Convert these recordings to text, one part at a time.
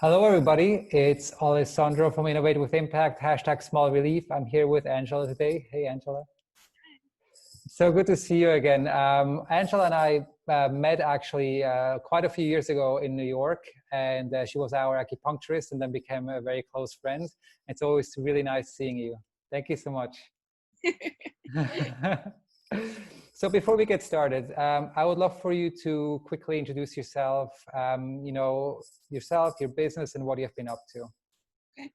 Hello, everybody. It's Alessandro from Innovate with Impact, hashtag Small Relief. I'm here with Angela today. Hey, Angela. So good to see you again. Angela and I met actually quite a few years ago in New York, and she was our acupuncturist and then became a very close friend. It's always really nice seeing you. Thank you so much. So before we get started, I would love for you to quickly introduce yourself, yourself, your business, and what you've been up to. Okay.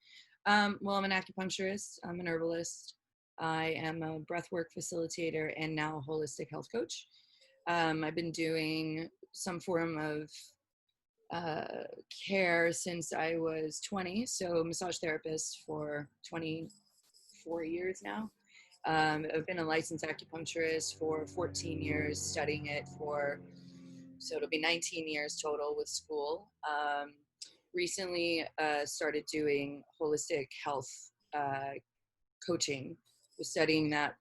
Well, I'm an acupuncturist. I'm an herbalist. I am a breathwork facilitator and now a holistic health coach. I've been doing some form of care since I was 20, so massage therapist for 24 years now. I've been a licensed acupuncturist for 14 years, studying it so it'll be 19 years total with school. Recently started doing holistic health coaching. Was studying that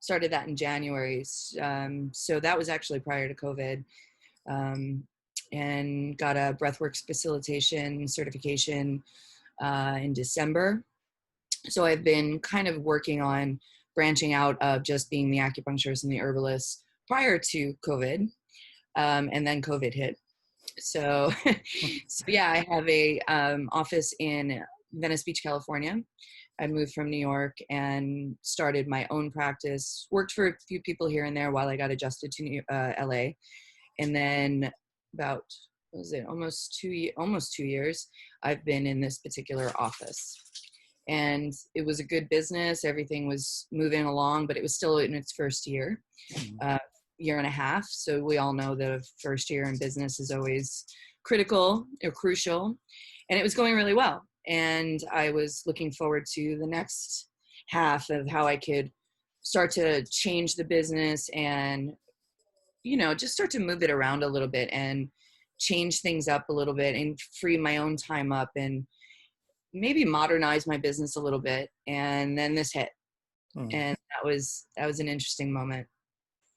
started that in January. So that was actually prior to COVID. And got a breathworks facilitation certification in December. So I've been kind of working on branching out of just being the acupuncturist and the herbalist prior to COVID, and then COVID hit. So yeah, I have a office in Venice Beach, California. I moved from New York and started my own practice. Worked for a few people here and there while I got adjusted to LA, and then about almost 2 years I've been in this particular office. And it was a good business. Everything was moving along, but it was still in its first year, year and a half. So we all know that a first year in business is always critical or crucial. And it was going really well. And I was looking forward to the next half of how I could start to change the business and, just start to move it around a little bit and change things up a little bit and free my own time up and maybe modernize my business a little bit. And then this hit. And that was an interesting moment.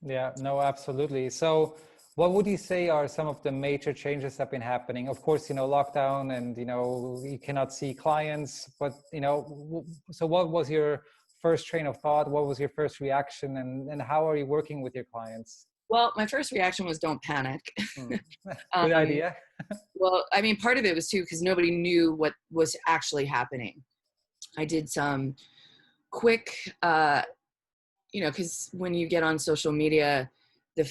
Yeah, no, absolutely. So what would you say are some of the major changes that have been happening? Of course, lockdown and, you cannot see clients, but, so what was your first train of thought? What was your first reaction, and how are you working with your clients? Well, my first reaction was don't panic. Good idea. Well, I mean, part of it was too, because nobody knew what was actually happening. I did some quick, because when you get on social media, the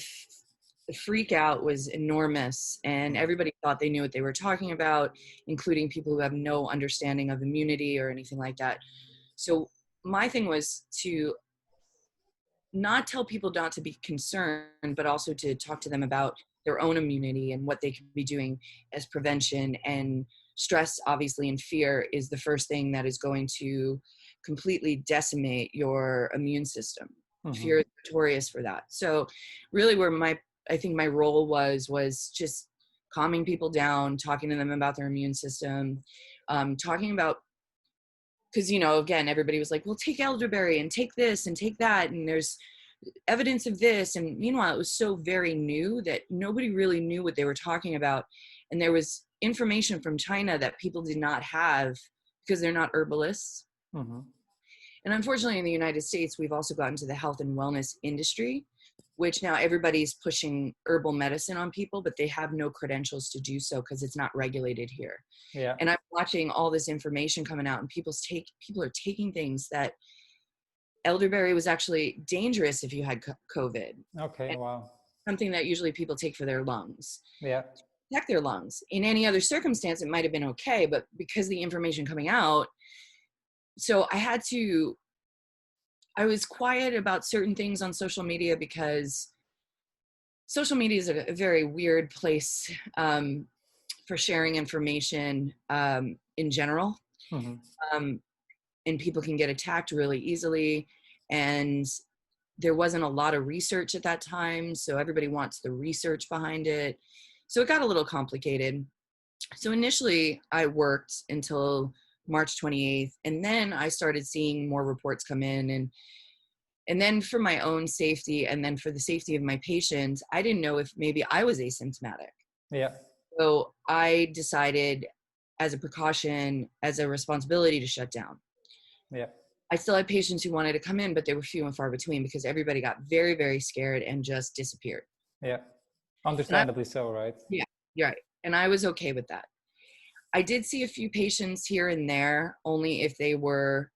freak out was enormous, and everybody thought they knew what they were talking about, including people who have no understanding of immunity or anything like that. So my thing was to not tell people not to be concerned, but also to talk to them about their own immunity and what they could be doing as prevention. And stress, obviously, and fear is the first thing that is going to completely decimate your immune system. Fear is notorious for that. So really where I think my role was just calming people down, talking to them about their immune system, talking about, because, again, everybody was like, well, take elderberry and take this and take that. And there's evidence of this. And meanwhile, it was so very new that nobody really knew what they were talking about. And there was information from China that people did not have because they're not herbalists. And unfortunately, in the United States, we've also gotten to the health and wellness industry, which now everybody's pushing herbal medicine on people, but they have no credentials to do so because it's not regulated here. Yeah. And I'm watching all this information coming out, and people are taking things that elderberry was actually dangerous if you had COVID. Okay. And wow. something that usually people take for their lungs. Yeah. To protect their lungs. In any other circumstance, it might have been okay, but because the information coming out, so I was quiet about certain things on social media because social media is a very weird place for sharing information in general. And people can get attacked really easily. And there wasn't a lot of research at that time. So everybody wants the research behind it. So it got a little complicated. So initially I worked until March 28th. And then I started seeing more reports come in, and then for my own safety and then for the safety of my patients, I didn't know if maybe I was asymptomatic. Yeah. So I decided as a precaution, as a responsibility to shut down. Yeah. I still had patients who wanted to come in, but they were few and far between because everybody got very, very scared and just disappeared. Yeah. And I, Understandably so, right? yeah, you're right. And I was okay with that. I did see a few patients here and there, only if they were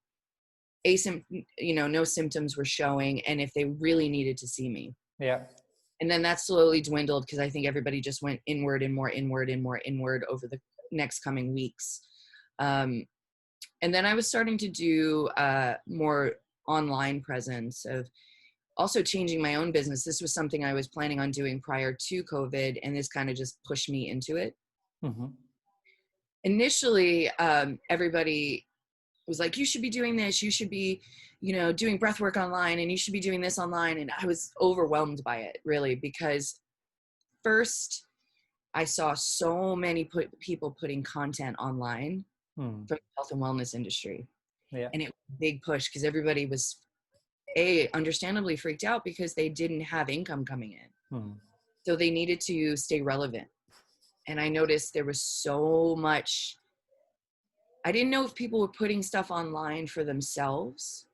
no symptoms were showing, and if they really needed to see me. Yeah. And then that slowly dwindled because I think everybody just went inward and more inward and more inward over the next coming weeks. And then I was starting to do more online presence of also changing my own business. This was something I was planning on doing prior to COVID, and this kind of just pushed me into it. Mm-hmm. Initially, everybody was like, you should be doing this. You should be, doing breath work online, and you should be doing this online. And I was overwhelmed by it, really, because first I saw so many people putting content online from the health and wellness industry. Yeah. And it was a big push because everybody was understandably freaked out because they didn't have income coming in. So they needed to stay relevant. And I noticed there was so much. I didn't know if people were putting stuff online for themselves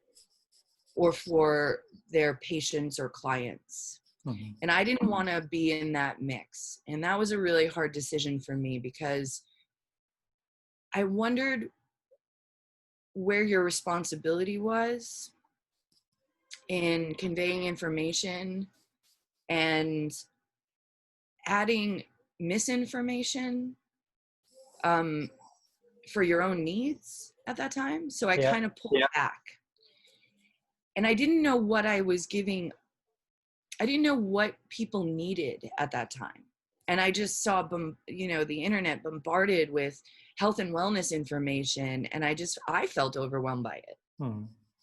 or for their patients or clients. Mm-hmm. And I didn't want to be in that mix. And that was a really hard decision for me because I wondered where your responsibility was in conveying information and adding misinformation for your own needs at that time. So I kind of pulled back. And I didn't know what I was giving. I didn't know what people needed at that time. And I just saw, the internet bombarded with health and wellness information. And I felt overwhelmed by it.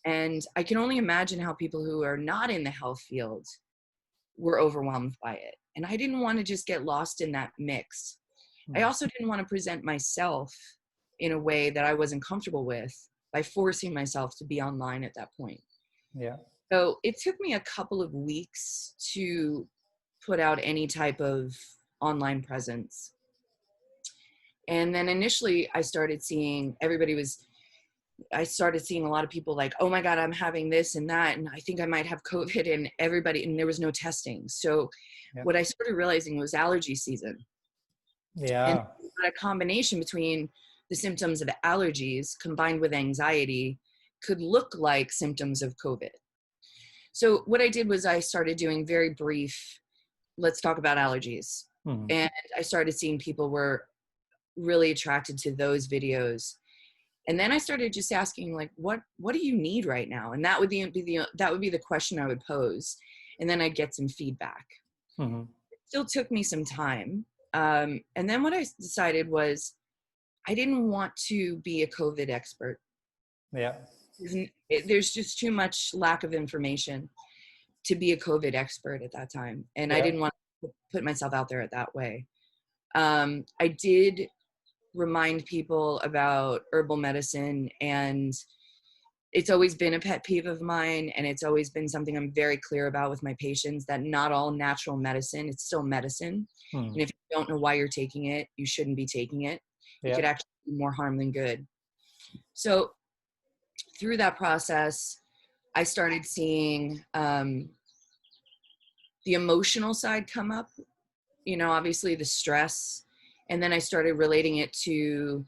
And I can only imagine how people who are not in the health field were overwhelmed by it. And I didn't want to just get lost in that mix. I also didn't want to present myself in a way that I wasn't comfortable with by forcing myself to be online at that point. Yeah. So it took me a couple of weeks to put out any type of online presence. And then initially I started seeing a lot of people like, oh my God, I'm having this and that. And I think I might have COVID, and there was no testing. So what I started realizing was allergy season. Yeah. And a combination between the symptoms of allergies combined with anxiety could look like symptoms of COVID. So what I did was I started doing very brief, let's talk about allergies. And I started seeing people were really attracted to those videos. And then I started just asking, like, what do you need right now? And that would be the question I would pose. And then I'd get some feedback. It still took me some time. And then what I decided was I didn't want to be a COVID expert. Yeah. There's just too much lack of information to be a COVID expert at that time. And I didn't want to put myself out there that way. I did remind people about herbal medicine, and it's always been a pet peeve of mine. And it's always been something I'm very clear about with my patients, that not all natural medicine, it's still medicine. And if you don't know why you're taking it, you shouldn't be taking it. It could actually do more harm than good. So through that process, I started seeing the emotional side come up, obviously the stress. And then I started relating it to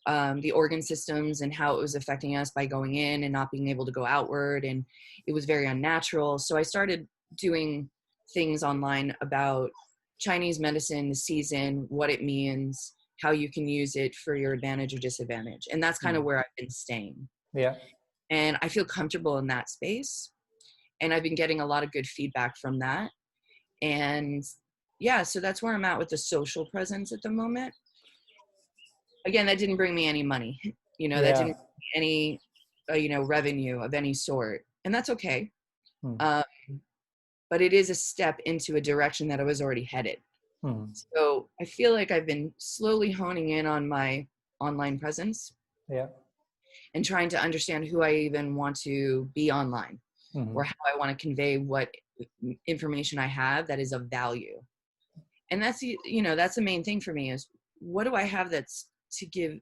the organ systems and how it was affecting us by going in and not being able to go outward. And it was very unnatural. So I started doing things online about Chinese medicine, the season, what it means, how you can use it for your advantage or disadvantage. And that's kind of where I've been staying. Yeah. And I feel comfortable in that space. And I've been getting a lot of good feedback from that. And so that's where I'm at with the social presence at the moment. Again, that didn't bring me any money, that didn't bring me any, revenue of any sort. And that's okay. But it is a step into a direction that I was already headed. So I feel like I've been slowly honing in on my online presence and trying to understand who I even want to be online or how I want to convey what information I have that is of value. And that's that's the main thing for me is, what do I have that's to give?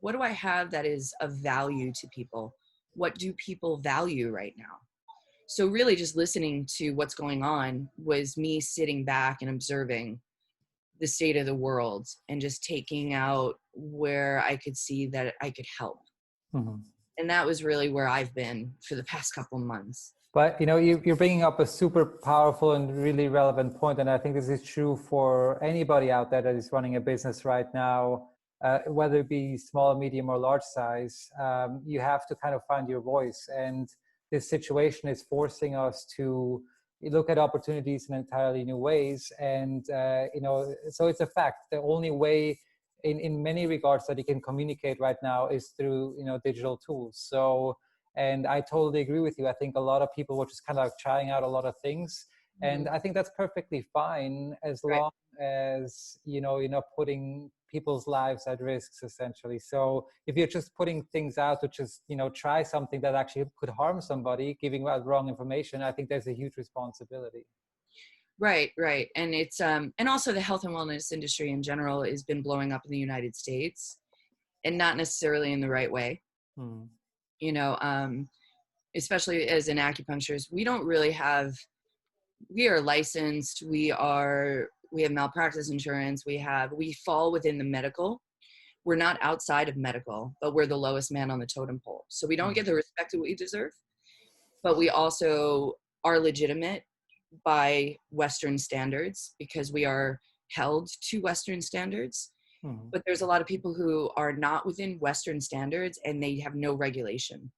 What do I have that is of value to people? What do people value right now? So really just listening to what's going on was me sitting back and observing the state of the world and just taking out where I could see that I could help. Mhm. And that was really where I've been for the past couple of months. But you're bringing up a super powerful and really relevant point, and I think this is true for anybody out there that is running a business right now, whether it be small, medium, or large size. You have to kind of find your voice, and this situation is forcing us to look at opportunities in entirely new ways. And so it's a fact. The only way, in many regards, that you can communicate right now is through digital tools. So. And I totally agree with you. I think a lot of people were just kind of like trying out a lot of things. And I think that's perfectly fine as Right. long as, you're not putting people's lives at risks, essentially. So if you're just putting things out to just, try something that actually could harm somebody, giving out wrong information, I think there's a huge responsibility. Right, right. And it's and also the health and wellness industry in general has been blowing up in the United States, and not necessarily in the right way. Hmm. Especially as an acupuncturist, we are licensed, we have malpractice insurance, we fall within the medical. We're not outside of medical, but we're the lowest man on the totem pole. So we don't get the respect that we deserve, but we also are legitimate by Western standards because we are held to Western standards. But there's a lot of people who are not within Western standards and they have no regulation.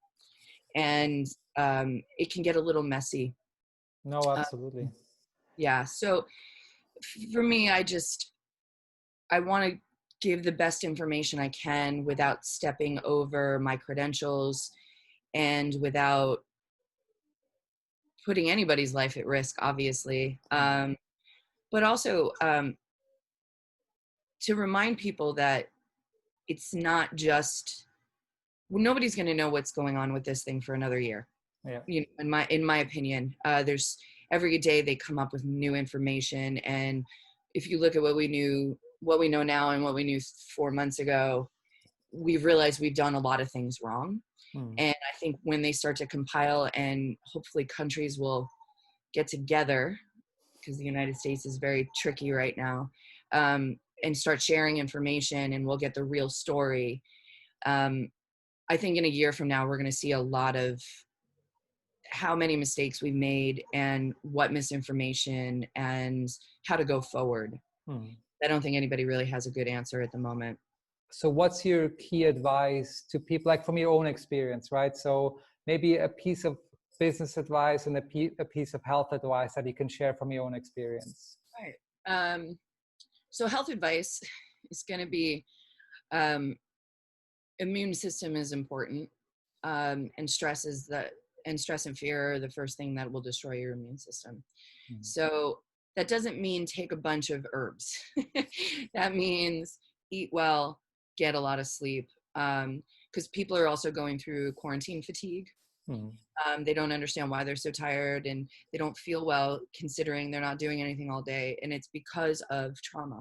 And it can get a little messy. No, absolutely. Yeah. So for me, I want to give the best information I can without stepping over my credentials and without putting anybody's life at risk, obviously. But also to remind people that it's not just, nobody's going to know what's going on with this thing for another year. Yeah. In my opinion, there's every day they come up with new information. And if you look at what we know now and what we knew 4 months ago, we've realized we've done a lot of things wrong. And I think when they start to compile, and hopefully countries will get together, because the United States is very tricky right now, and start sharing information, and we'll get the real story. I think in a year from now, we're going to see a lot of how many mistakes we've made and what misinformation and how to go forward. I don't think anybody really has a good answer at the moment. So what's your key advice to people, like from your own experience, right? So maybe a piece of business advice and a piece of health advice that you can share from your own experience. Right. So health advice is going to be, immune system is important. And stress and fear are the first thing that will destroy your immune system. So that doesn't mean take a bunch of herbs. That means eat well, get a lot of sleep. Because people are also going through quarantine fatigue. They don't understand why they're so tired and they don't feel well, considering they're not doing anything all day. And it's because of trauma.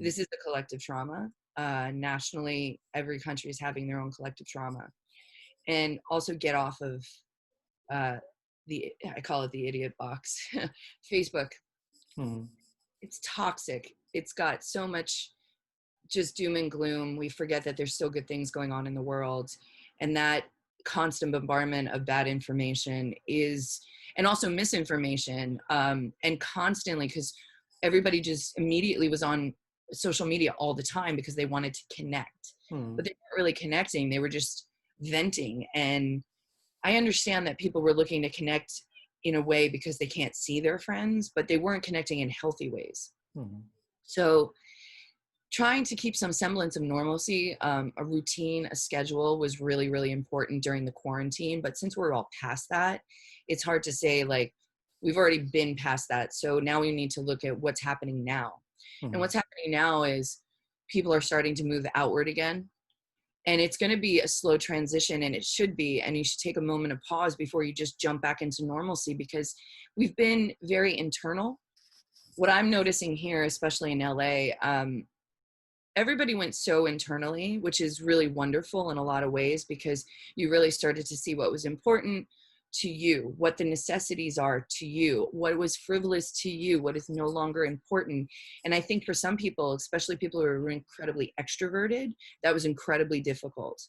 This is a collective trauma. Nationally, every country is having their own collective trauma. And also get off of I call it the idiot box, Facebook. It's toxic. It's got so much just doom and gloom. We forget that there's still good things going on in the world. And that constant bombardment of bad information and also misinformation, and constantly, because everybody just immediately was on social media all the time because they wanted to connect. But they weren't really connecting. They were just venting. And I understand that people were looking to connect in a way because they can't see their friends, but they weren't connecting in healthy ways. So trying to keep some semblance of normalcy, a routine, a schedule was really, really important during the quarantine. But since we're all past that, it's hard to say, like, we've already been past that. So now we need to look at what's happening now. And what's happening now is people are starting to move outward again. And it's going to be a slow transition, and it should be. And you should take a moment of pause before you just jump back into normalcy, because we've been very internal what I'm noticing here, especially in LA, everybody went so internally, which is really wonderful in a lot of ways, because you really started to see what was important to you, what the necessities are to you, what was frivolous to you, what is no longer important. And I think for some people, especially people who are incredibly extroverted, that was incredibly difficult.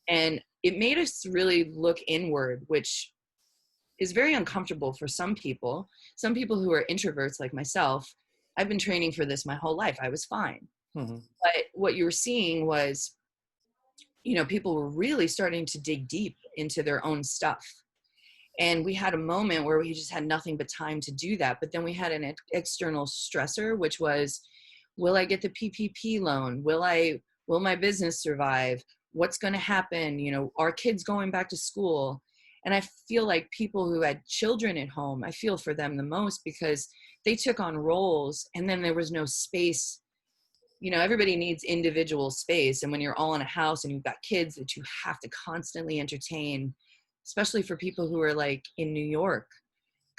And it made us really look inward, which is very uncomfortable for some people. Some people who are introverts like myself, I've been training for this my whole life. I was fine. But what you were seeing was, you know, people were really starting to dig deep into their own stuff. And we had a moment where we just had nothing but time to do that. But then we had an external stressor, which was, will I get the PPP loan? Will my business survive? What's going to happen? You know, are kids going back to school? And I feel like people who had children at home, I feel for them the most, because they took on roles and then there was no space. You know, everybody needs individual space. And when you're all in a house and you've got kids that you have to constantly entertain, especially for people who are like in New York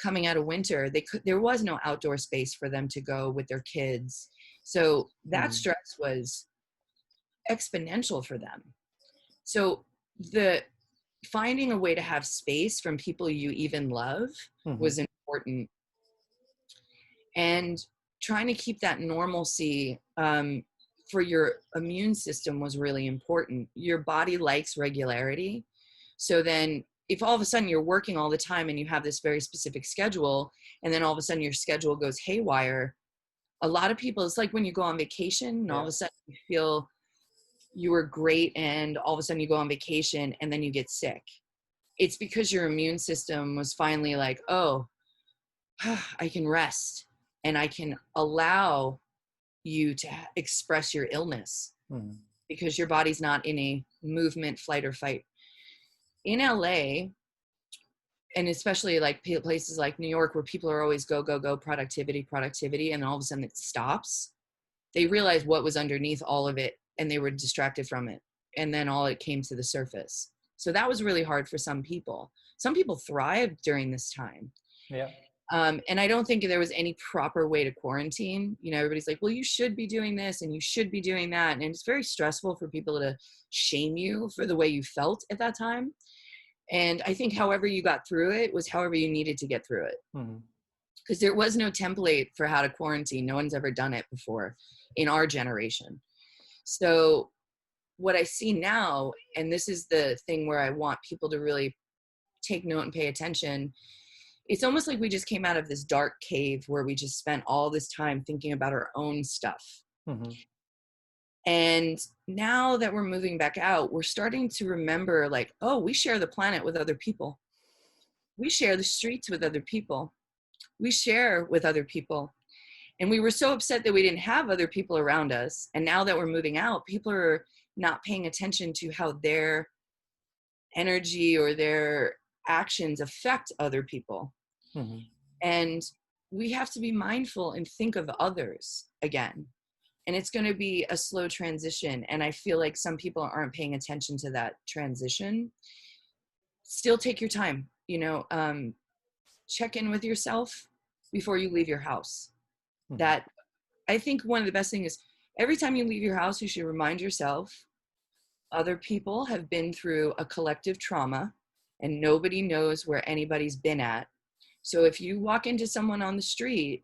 coming out of winter, there was no outdoor space for them to go with their kids. So that stress was exponential for them. So the finding a way to have space from people you even love was important. And trying to keep that normalcy for your immune system was really important. Your body likes regularity. So then if all of a sudden you're working all the time and you have this very specific schedule, and then all of a sudden your schedule goes haywire, a lot of people, it's like when you go on vacation and all of a sudden you feel you were great and all of a sudden you go on vacation and then you get sick. It's because your immune system was finally like, oh, I can rest and I can allow you to express your illness because your body's not in a movement, flight or fight. In LA, and especially like places like New York, where people are always go, go, go, productivity, and all of a sudden it stops, they realized what was underneath all of it and they were distracted from it. And then all it came to the surface. So that was really hard for some people. Some people thrived during this time. Yeah. And I don't think there was any proper way to quarantine. You know, everybody's like, well, you should be doing this and you should be doing that. And it's very stressful for people to shame you for the way you felt at that time. And I think however you got through it was however you needed to get through it. Because there was no template for how to quarantine. No one's ever done it before in our generation. So what I see now, and this is the thing where I want people to really take note and pay attention, it's almost like we just came out of this dark cave where we just spent all this time thinking about our own stuff. And now that we're moving back out, we're starting to remember like, oh, we share the planet with other people. We share the streets with other people. We share with other people. And we were so upset that we didn't have other people around us. And now that we're moving out, people are not paying attention to how their energy or their actions affect other people. And we have to be mindful and think of others again. And it's going to be a slow transition. And I feel like some people aren't paying attention to that transition. Still take your time, you know, check in with yourself before you leave your house. That I think one of the best things is every time you leave your house, you should remind yourself other people have been through a collective trauma and nobody knows where anybody's been at. So if you walk into someone on the street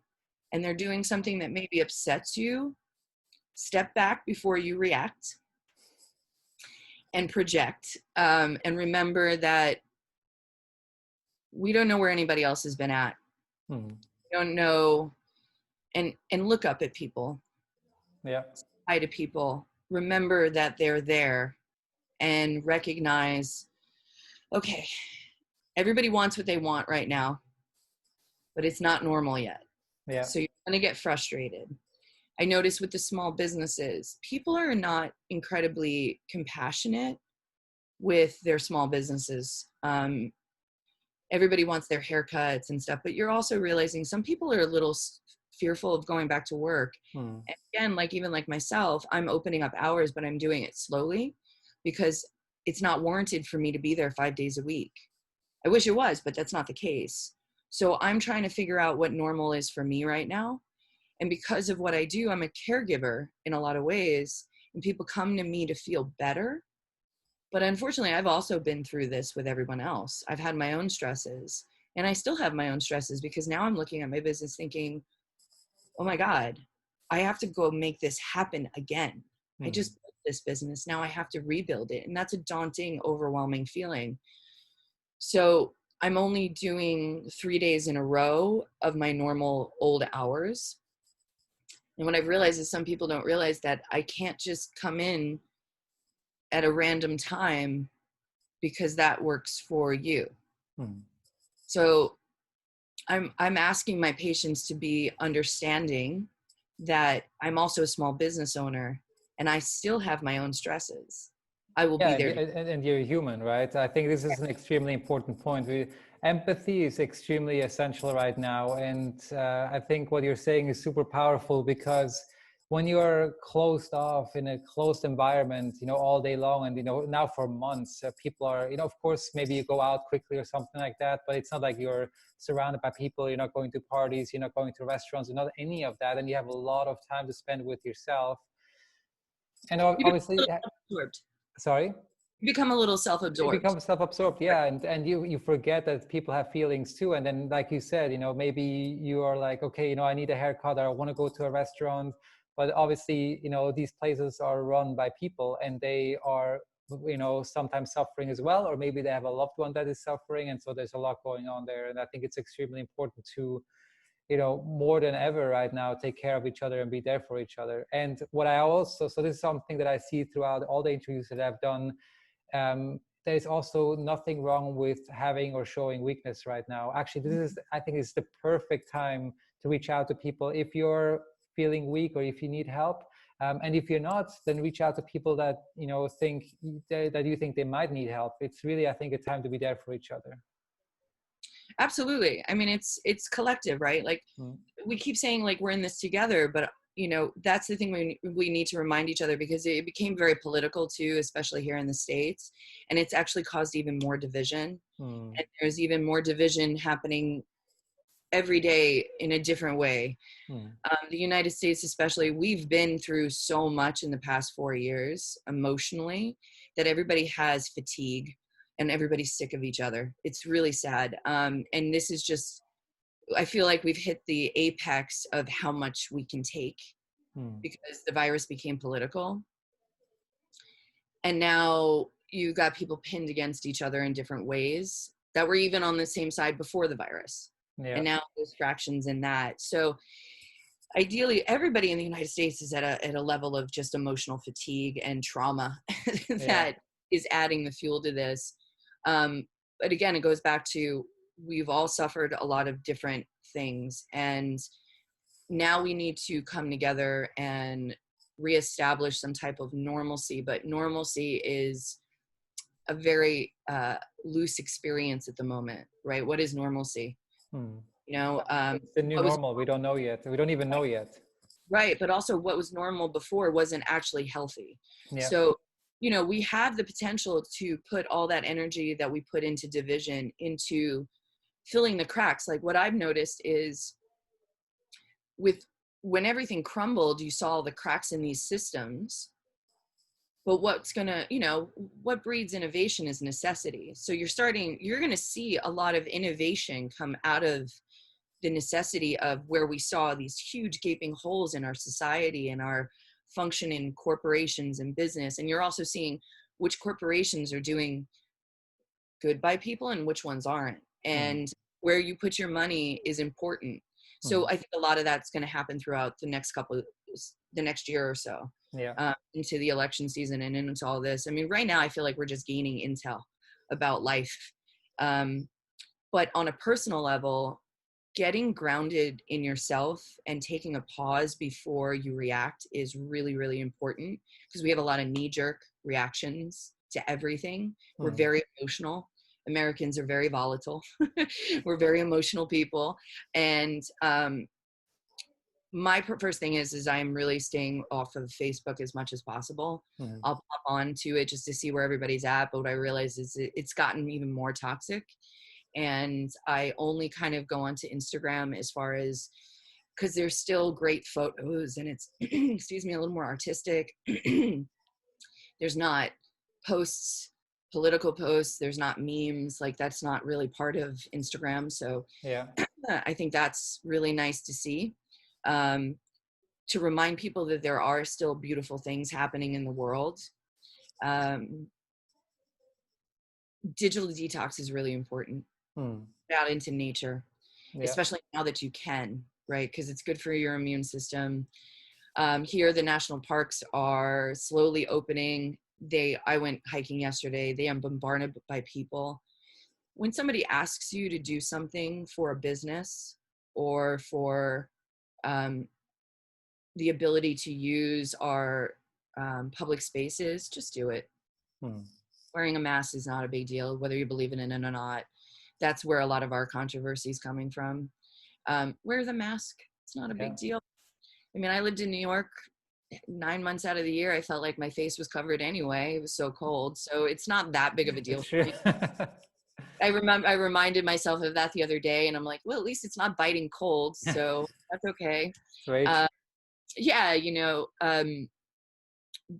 and they're doing something that maybe upsets you, step back before you react and project, and remember that we don't know where anybody else has been at. We don't know, and look up at people. Hi to people. Remember that they're there and recognize, okay, everybody wants what they want right now, but it's not normal yet. So you're going to get frustrated. I notice with the small businesses, people are not incredibly compassionate with their small businesses. Everybody wants their haircuts and stuff, but you're also realizing some people are a little fearful of going back to work. And again, like even like myself, I'm opening up hours, but I'm doing it slowly because it's not warranted for me to be there 5 days a week. I wish it was, but that's not the case. So I'm trying to figure out what normal is for me right now. And because of what I do, I'm a caregiver in a lot of ways, and people come to me to feel better. But unfortunately, I've also been through this with everyone else. I've had my own stresses, and I still have my own stresses, because now I'm looking at my business thinking, oh my God, I have to go make this happen again. I just built this business. Now I have to rebuild it. And that's a daunting, overwhelming feeling. So I'm only doing 3 days in a row of my normal old hours. And what I've realized is some people don't realize that I can't just come in at a random time because that works for you. So I'm asking my patients to be understanding that I'm also a small business owner, and I still have my own stresses. I will be there. And you're human, right? I think this is an extremely important point. Empathy is extremely essential right now. And I think what you're saying is super powerful, because when you're closed off in a closed environment, all day long, and, now for months, people are, of course, maybe you go out quickly or something like that, but it's not like you're surrounded by people, you're not going to parties, you're not going to restaurants, not any of that. And you have a lot of time to spend with yourself. And obviously, sorry? You become a little You self-absorbed. become self-absorbed, yeah, and you forget that people have feelings too. And then, like you said, maybe you are like, okay, I need a haircut, or I want to go to a restaurant, but obviously, these places are run by people, and they are, sometimes suffering as well, or maybe they have a loved one that is suffering, and so there's a lot going on there. And I think it's extremely important to, more than ever right now, take care of each other and be there for each other. And what I also, so this is something that I see throughout all the interviews that I've done. There's also nothing wrong with having or showing weakness right now. Actually, I think it's the perfect time to reach out to people if you're feeling weak or if you need help. And if you're not, then reach out to people that, think that you think they might need help. It's really, I think, a time to be there for each other. Absolutely. I mean, it's collective, right? Like we keep saying like we're in this together, but that's the thing we need to remind each other, because it became very political too, especially here in the States, and it's actually caused even more division. And there's even more division happening every day in a different way. The United States especially, we've been through so much in the past 4 years emotionally, that everybody has fatigue and everybody's sick of each other. It's really sad. And this is just, I feel like we've hit the apex of how much we can take, because the virus became political. And now you got people pinned against each other in different ways that were even on the same side before the virus. And now there's fractions in that. So ideally, everybody in the United States is at a level of just emotional fatigue and trauma that is adding the fuel to this. But again, it goes back to, we've all suffered a lot of different things, and now we need to come together and reestablish some type of normalcy. But normalcy is a very loose experience at the moment, right? What is normalcy? It's the new normal. We don't know yet. We don't even know yet. Right. But also, what was normal before wasn't actually healthy. So, we have the potential to put all that energy that we put into division into filling the cracks. Like what I've noticed is when everything crumbled, you saw the cracks in these systems. But what's gonna, what breeds innovation is necessity. So you're gonna see a lot of innovation come out of the necessity of where we saw these huge gaping holes in our society and our function in corporations and business. And you're also seeing which corporations are doing good by people and which ones aren't. And where you put your money is important. So I think a lot of that's going to happen throughout the next year or so, into the election season and into all this. I mean, right now I feel like we're just gaining intel about life. But on a personal level, getting grounded in yourself and taking a pause before you react is really, really important, because we have a lot of knee-jerk reactions to everything. We're very emotional. Americans are very volatile. We're very emotional people. And my first thing is I'm really staying off of Facebook as much as possible. I'll pop on to it just to see where everybody's at. But what I realize is it's gotten even more toxic. And I only kind of go onto Instagram as far as because there's still great photos and it's, excuse me, a little more artistic. There's not posts, political posts. There's not memes. Like that's not really part of Instagram. So Yeah. I think that's really nice to see. To remind people that there are still beautiful things happening in the world. Digital detox is really important. Get out into nature, especially now that you can, right? Because it's good for your immune system. Here, the national parks are slowly opening. I went hiking yesterday. They are bombarded by people. When somebody asks you to do something for a business or for the ability to use our public spaces, just do it. Wearing a mask is not a big deal, whether you believe in it or not. That's where a lot of our controversy is coming from. Wear the mask. It's not a big deal. I mean, I lived in New York 9 months out of the year. I felt like my face was covered anyway. It was so cold. So it's not that big of a deal for me. I reminded myself of that the other day, and I'm like, well, at least it's not biting cold. So that's okay. Right. Yeah, you know,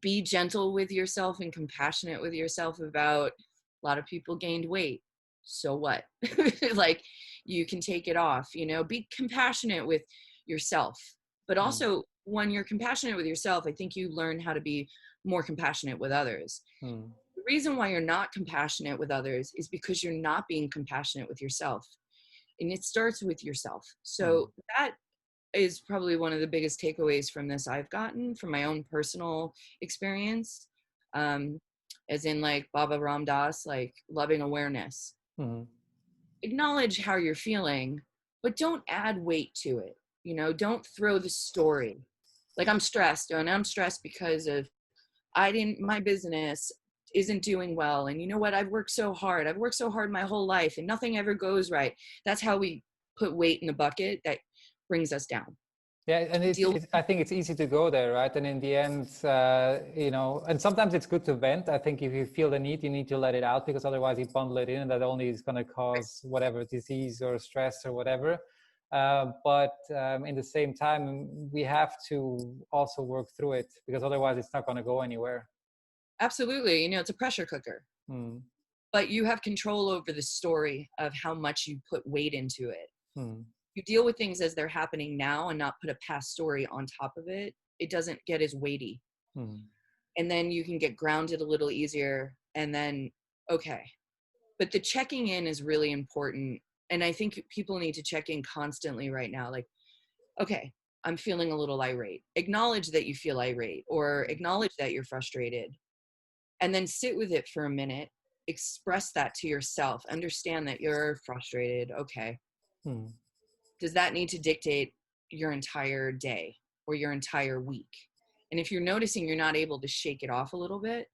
be gentle with yourself and compassionate with yourself about a lot of people gained weight. So what? Like, you can take it off, you know, be compassionate with yourself. But also when you're compassionate with yourself, I think you learn how to be more compassionate with others. The reason why you're not compassionate with others is because you're not being compassionate with yourself. And it starts with yourself. So that is probably one of the biggest takeaways from this I've gotten from my own personal experience. As in like Baba Ram Dass, like loving awareness. Acknowledge how you're feeling, but don't add weight to it. You know, don't throw the story. Like, I'm stressed, and I'm stressed because of my business isn't doing well. And you know what? I've worked so hard. I've worked so hard my whole life and nothing ever goes right. That's how we put weight in the bucket that brings us down. Yeah, and I think it's easy to go there, right? And in the end, you know, and sometimes it's good to vent. I think if you feel the need, you need to let it out, because otherwise you bundle it in, and that only is going to cause whatever disease or stress or whatever. But in the same time, we have to also work through it, because otherwise it's not going to go anywhere. Absolutely. You know, it's a pressure cooker. But you have control over the story of how much you put weight into it. You deal with things as they're happening now and not put a past story on top of it. It doesn't get as weighty. And then you can get grounded a little easier, and then, okay. But the checking in is really important. And I think people need to check in constantly right now. Like, okay, I'm feeling a little irate. Acknowledge that you feel irate, or acknowledge that you're frustrated. And then sit with it for a minute. Express that to yourself. Understand that you're frustrated. Okay. Does that need to dictate your entire day or your entire week? And if you're noticing you're not able to shake it off a little bit,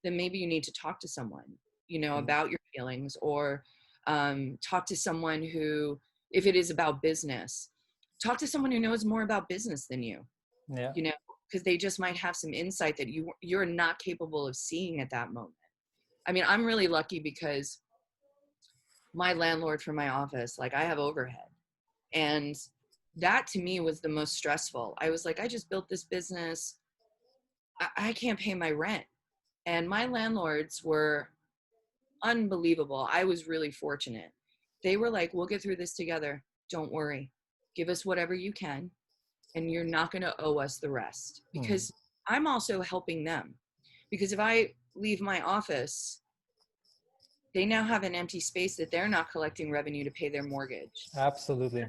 then maybe you need to talk to someone, you know, about your feelings, or talk to someone who, if it is about business, talk to someone who knows more about business than you, you know, because they just might have some insight that you're not capable of seeing at that moment. I mean, I'm really lucky because my landlord for my office, like, I have overhead. And that to me was the most stressful. I was like, I just built this business. I can't pay my rent. And my landlords were unbelievable. I was really fortunate. They were like, we'll get through this together. Don't worry. Give us whatever you can, and you're not going to owe us the rest. Because I'm also helping them. Because if I leave my office, they now have an empty space that they're not collecting revenue to pay their mortgage. Absolutely.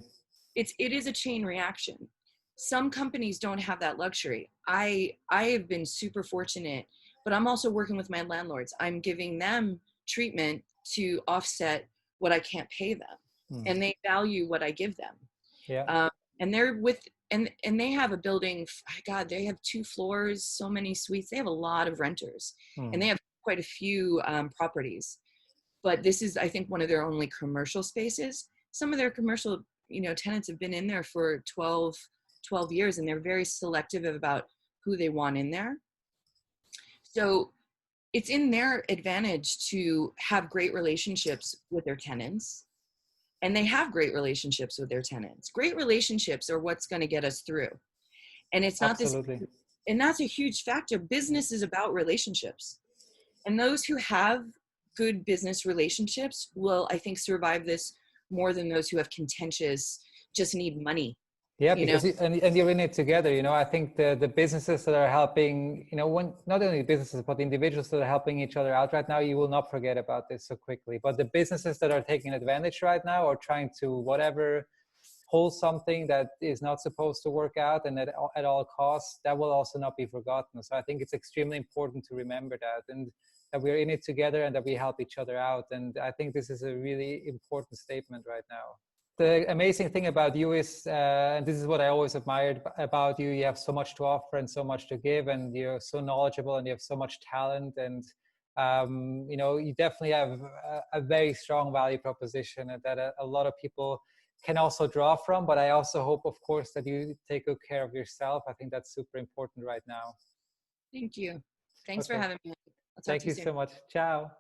It is a chain reaction. Some companies don't have that luxury. I have been super fortunate, but I'm also working with my landlords. I'm giving them treatment to offset what I can't pay them, and they value what I give them. And they're and they have a building. God, they have 2 floors, so many suites. They have a lot of renters, and they have quite a few properties. But this is, I think, one of their only commercial spaces. Some of their commercial, you know, tenants have been in there for 12 years, and they're very selective about who they want in there. So it's in their advantage to have great relationships with their tenants. and they have great relationships with their tenants. Great relationships are what's going to get us through. And it's not this, Absolutely. and that's a huge factor. Business is about relationships. And those who have good business relationships will, I think, survive this more than those who have contentious, just need money. Yeah, You know, because and you're in it together. I think the businesses that are helping, not only businesses, but individuals that are helping each other out right now, you will not forget about this so quickly. But the businesses that are taking advantage right now or trying to whatever hold something that is not supposed to work out and at all costs, that will also not be forgotten. So I think it's extremely important to remember that, and that we're in it together and that we help each other out. And I think this is a really important statement right now. The amazing thing about you is, and this is what I always admired about you, you have so much to offer and so much to give, and you're so knowledgeable and you have so much talent, and you definitely have a very strong value proposition that a lot of people can also draw from. But I also hope, of course, that you take good care of yourself. I think that's super important right now. thank you. Thanks for Okay. having me. I'll talk Thank to you you soon. so much. Ciao.